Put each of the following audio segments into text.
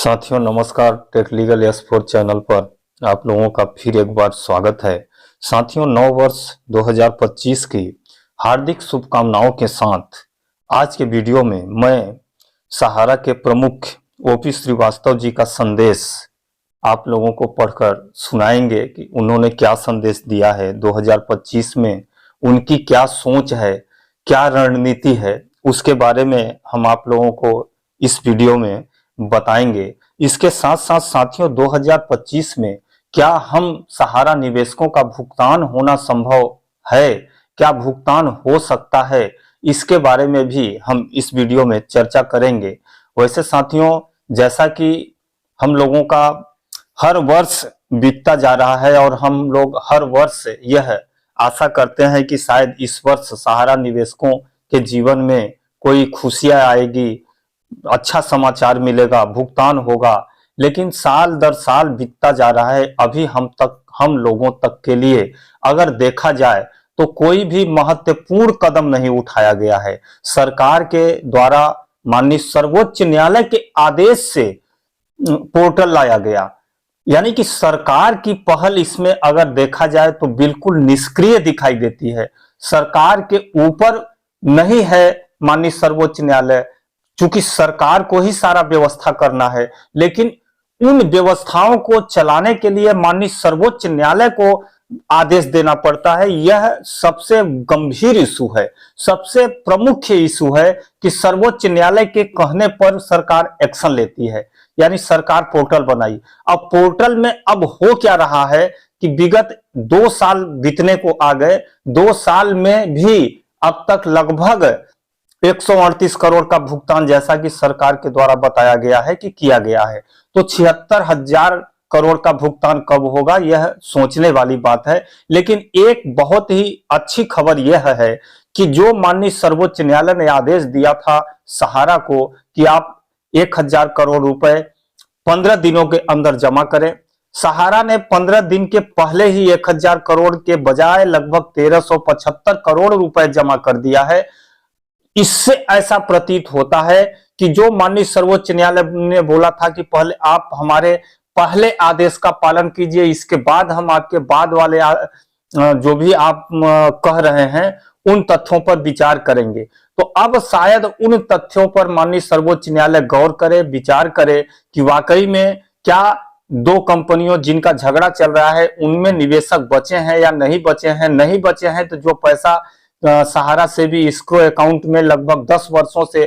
साथियों नमस्कार। Take legal S4 channel पर आप लोगों का फिर एक बार स्वागत है। साथियों नव वर्ष 2025 की हार्दिक शुभकामनाओं के साथ आज के वीडियो में मैं सहारा के प्रमुख OP श्रीवास्तव जी का संदेश आप लोगों को पढ़कर सुनाएंगे कि उन्होंने क्या संदेश दिया है 2025 में, उनकी क्या सोच है, क्या रणनीति है, उसके बारे में हम आप लोगों को इस वीडियो में बताएंगे। इसके साथ साथ साथियों 2025 में क्या हम सहारा निवेशकों का भुगतान होना संभव है, क्या भुगतान हो सकता है, इसके बारे में भी हम इस वीडियो में चर्चा करेंगे। वैसे साथियों जैसा कि हम लोगों का हर वर्ष बीतता जा रहा है और हम लोग हर वर्ष यह आशा करते हैं कि शायद इस वर्ष सहारा निवेशकों के जीवन में कोई खुशियां आएगी, अच्छा समाचार मिलेगा, भुगतान होगा, लेकिन साल दर साल बीतता जा रहा है। अभी हम लोगों तक के लिए अगर देखा जाए तो कोई भी महत्वपूर्ण कदम नहीं उठाया गया है। सरकार के द्वारा माननीय सर्वोच्च न्यायालय के आदेश से पोर्टल लाया गया, यानी कि सरकार की पहल इसमें अगर देखा जाए तो बिल्कुल निष्क्रिय दिखाई देती है। सरकार के ऊपर नहीं है माननीय सर्वोच्च न्यायालय, क्योंकि सरकार को ही सारा व्यवस्था करना है, लेकिन उन व्यवस्थाओं को चलाने के लिए माननीय सर्वोच्च न्यायालय को आदेश देना पड़ता है। यह सबसे गंभीर इशू है, सबसे प्रमुख इशू है कि सर्वोच्च न्यायालय के कहने पर सरकार एक्शन लेती है, यानी सरकार पोर्टल बनाई। अब पोर्टल में अब हो क्या रहा है कि विगत 2 साल बीतने को आ गए, 2 साल में भी अब तक लगभग 138 करोड़ का भुगतान जैसा कि सरकार के द्वारा बताया गया है कि किया गया है। तो 76,000 करोड़ का भुगतान कब होगा यह सोचने वाली बात है। लेकिन एक बहुत ही अच्छी खबर यह है कि जो माननीय सर्वोच्च न्यायालय ने आदेश दिया था सहारा को कि आप 1,000 करोड़ रुपए 15 दिनों के अंदर जमा करें, सहारा ने 15 दिन के पहले ही 1,000 करोड़ के बजाय लगभग 1,375 करोड़ रुपए जमा कर दिया है। इससे ऐसा प्रतीत होता है कि जो माननीय सर्वोच्च न्यायालय ने बोला था कि पहले आप हमारे पहले आदेश का पालन कीजिए, इसके बाद हम आपके बाद वाले जो भी आप कह रहे हैं उन तथ्यों पर विचार करेंगे। तो अब शायद उन तथ्यों पर माननीय सर्वोच्च न्यायालय गौर करे, विचार करे कि वाकई में क्या 2 कंपनियों जिनका झगड़ा चल रहा है उनमें निवेशक बचे हैं या नहीं बचे हैं। नहीं बचे हैं तो जो पैसा सहारा से भी एस्क्रो अकाउंट में लगभग 10 वर्षों से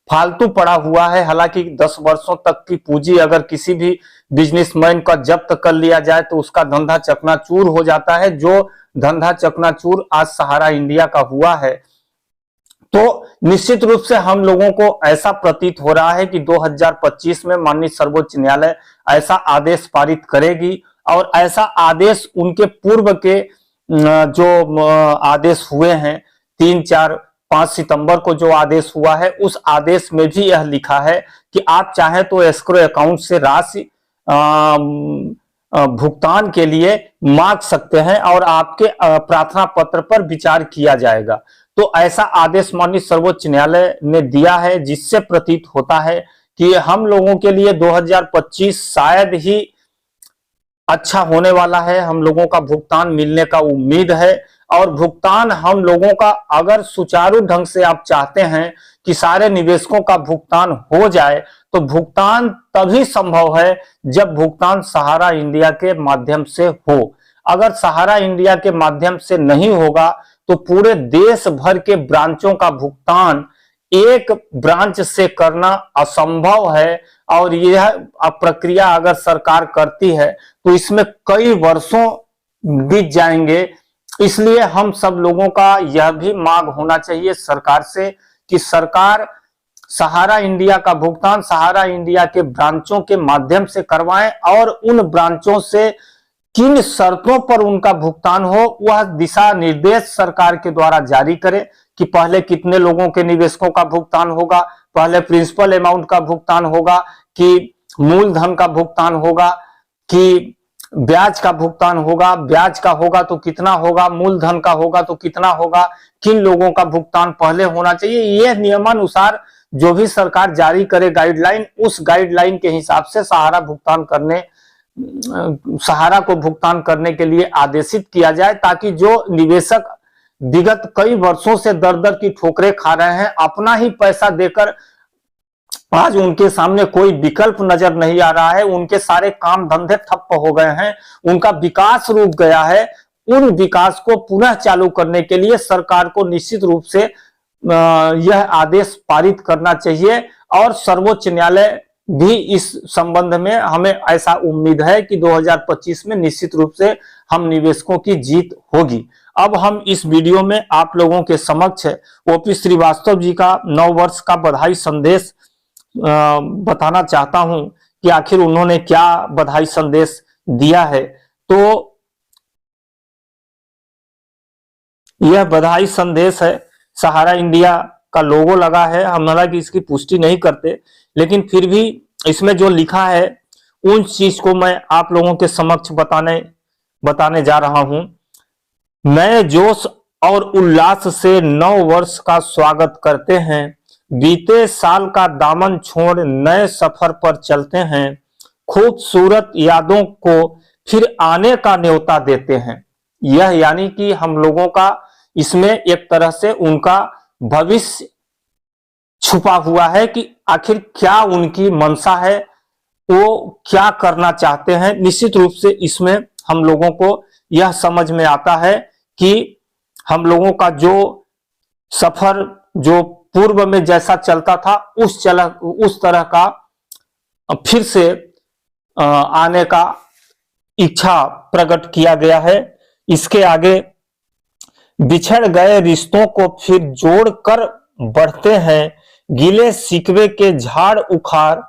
फालतू पड़ा हुआ है, हालांकि 10 वर्षों तक की पूंजी अगर किसी भी बिजनेसमैन का जब्त कर लिया जाए तो उसका धंधा चकनाचूर हो जाता है। जो धंधा चकनाचूर आज सहारा इंडिया का हुआ है, तो निश्चित रूप से हम लोगों को ऐसा प्रतीत हो रहा है कि 2025 में माननीय सर्वोच्च न्यायालय ऐसा आदेश पारित करेगी और ऐसा आदेश उनके पूर्व के जो आदेश हुए हैं 3, 4, 5 सितंबर को जो आदेश हुआ है उस आदेश में भी यह लिखा है कि आप चाहें तो एस्क्रो अकाउंट से राशि भुगतान के लिए मांग सकते हैं और आपके प्रार्थना पत्र पर विचार किया जाएगा। तो ऐसा आदेश माननीय सर्वोच्च न्यायालय ने दिया है, जिससे प्रतीत होता है कि हम लोगों के लिए 2025 शायद ही अच्छा होने वाला है। हम लोगों का भुगतान मिलने का उम्मीद है और भुगतान हम लोगों का अगर सुचारू ढंग से आप चाहते हैं कि सारे निवेशकों का भुगतान हो जाए तो भुगतान तभी संभव है जब भुगतान सहारा इंडिया के माध्यम से हो। अगर सहारा इंडिया के माध्यम से नहीं होगा तो पूरे देश भर के ब्रांचों का भुगतान एक ब्रांच से करना असंभव है और यह प्रक्रिया अगर सरकार करती है तो इसमें कई वर्षों बीत जाएंगे। इसलिए हम सब लोगों का यह भी मांग होना चाहिए सरकार से कि सरकार सहारा इंडिया का भुगतान सहारा इंडिया के ब्रांचों के माध्यम से करवाएं और उन ब्रांचों से किन शर्तों पर उनका भुगतान हो वह दिशा निर्देश सरकार के द्वारा जारी करे कि पहले कितने लोगों के निवेशकों का भुगतान होगा, पहले प्रिंसिपल अमाउंट का भुगतान होगा कि मूलधन का भुगतान होगा कि ब्याज का भुगतान होगा, ब्याज का होगा तो कितना होगा, मूलधन का होगा तो कितना होगा, किन लोगों का भुगतान पहले होना चाहिए। यह नियमानुसार जो भी सरकार जारी करे गाइडलाइन, उस गाइडलाइन के हिसाब से सहारा को भुगतान करने के लिए आदेशित किया जाए, ताकि जो निवेशक विगत कई वर्षों से दर दर की ठोकरें खा रहे हैं, अपना ही पैसा देकर आज उनके सामने कोई विकल्प नजर नहीं आ रहा है, उनके सारे काम धंधे ठप्प हो गए हैं, उनका विकास रुक गया है, उन विकास को पुनः चालू करने के लिए सरकार को निश्चित रूप से यह आदेश पारित करना चाहिए। और सर्वोच्च न्यायालय भी इस संबंध में, हमें ऐसा उम्मीद है कि 2025 में निश्चित रूप से हम निवेशकों की जीत होगी। अब हम इस वीडियो में आप लोगों के समक्ष ओपी श्रीवास्तव जी का 9 वर्ष का बधाई संदेश बताना चाहता हूं कि आखिर उन्होंने क्या बधाई संदेश दिया है। तो यह बधाई संदेश है, सहारा इंडिया का लोगो लगा है, हम हालांकि इसकी पुष्टि नहीं करते, लेकिन फिर भी इसमें जो लिखा है उन चीज को मैं आप लोगों के समक्ष बताने जा रहा हूं। नए जोश और उल्लास से 9 वर्ष का स्वागत करते हैं, बीते साल का दामन छोड़ नए सफर पर चलते हैं, खूबसूरत यादों को फिर आने का न्योता देते हैं। यह यानी कि हम लोगों का इसमें एक तरह से उनका भविष्य छुपा हुआ है कि आखिर क्या उनकी मंशा है, वो क्या करना चाहते हैं। निश्चित रूप से इसमें हम लोगों को यह समझ में आता है कि हम लोगों का जो सफर जो पूर्व में जैसा चलता था उस तरह का फिर से आने का इच्छा प्रकट किया गया है। इसके आगे बिछड़ गए रिश्तों को फिर जोड़कर बढ़ते हैं, गिले शिकवे के झाड़ उखाड़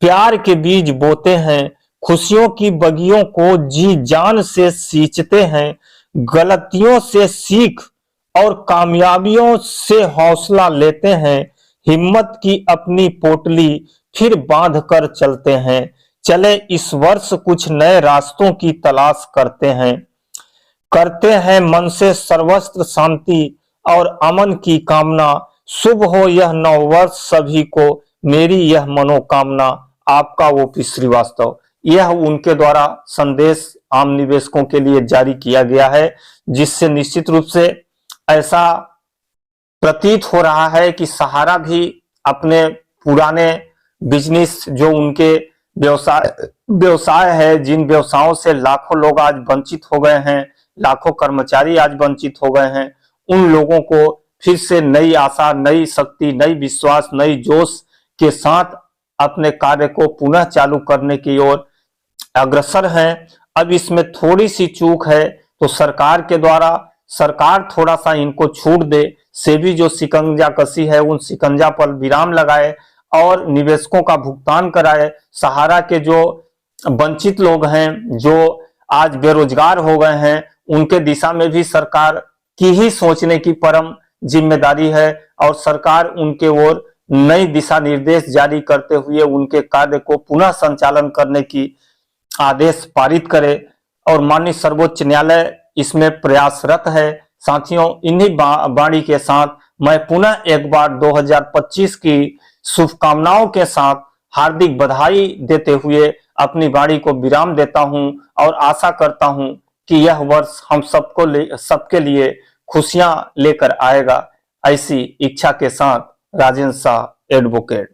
प्यार के बीज बोते हैं, खुशियों की बगियों को जी जान से सींचते हैं, गलतियों से सीख और कामयाबियों से हौसला लेते हैं, हिम्मत की अपनी पोटली फिर बांध कर चलते हैं, चले इस वर्ष कुछ नए रास्तों की तलाश करते हैं मन से सर्वत्र शांति और अमन की कामना, शुभ हो यह 9 वर्ष सभी को मेरी यह मनोकामना। आपका ओपी श्रीवास्तव। यह उनके द्वारा संदेश आम निवेशकों के लिए जारी किया गया है, जिससे निश्चित रूप से ऐसा प्रतीत हो रहा है कि सहारा भी अपने पुराने बिजनेस जो उनके व्यवसाय है, जिन व्यवसायों से लाखों लोग आज वंचित हो गए हैं, लाखों कर्मचारी आज वंचित हो गए हैं, उन लोगों को फिर से नई आशा, नई शक्ति, नई विश्वास, नई जोश के साथ अपने कार्य को पुनः चालू करने की ओर अग्रसर हैं। अब इसमें थोड़ी सी चूक है तो सरकार के द्वारा सरकार थोड़ा सा इनको छूट दे, सेबी जो शिकंजा कसी है उन शिकंजा पर विराम लगाए और निवेशकों का भुगतान कराए। सहारा के जो वंचित लोग हैं, जो आज बेरोजगार हो गए हैं, उनके दिशा में भी सरकार की ही सोचने की परम जिम्मेदारी है और सरकार उनके ओर नई दिशा निर्देश जारी करते हुए उनके कार्य को पुनः संचालन करने की आदेश पारित करे और माननीय सर्वोच्च न्यायालय इसमें प्रयासरत है। साथियों, इन्हीं वाणी के साथ मैं पुनः एक बार 2025 की शुभकामनाओं के साथ हार्दिक बधाई देते हुए अपनी वाणी को विराम देता हूं और आशा करता हूं कि यह वर्ष हम सबके लिए खुशियां लेकर आएगा। ऐसी इच्छा के साथ राजेंद्र शाह एडवोकेट।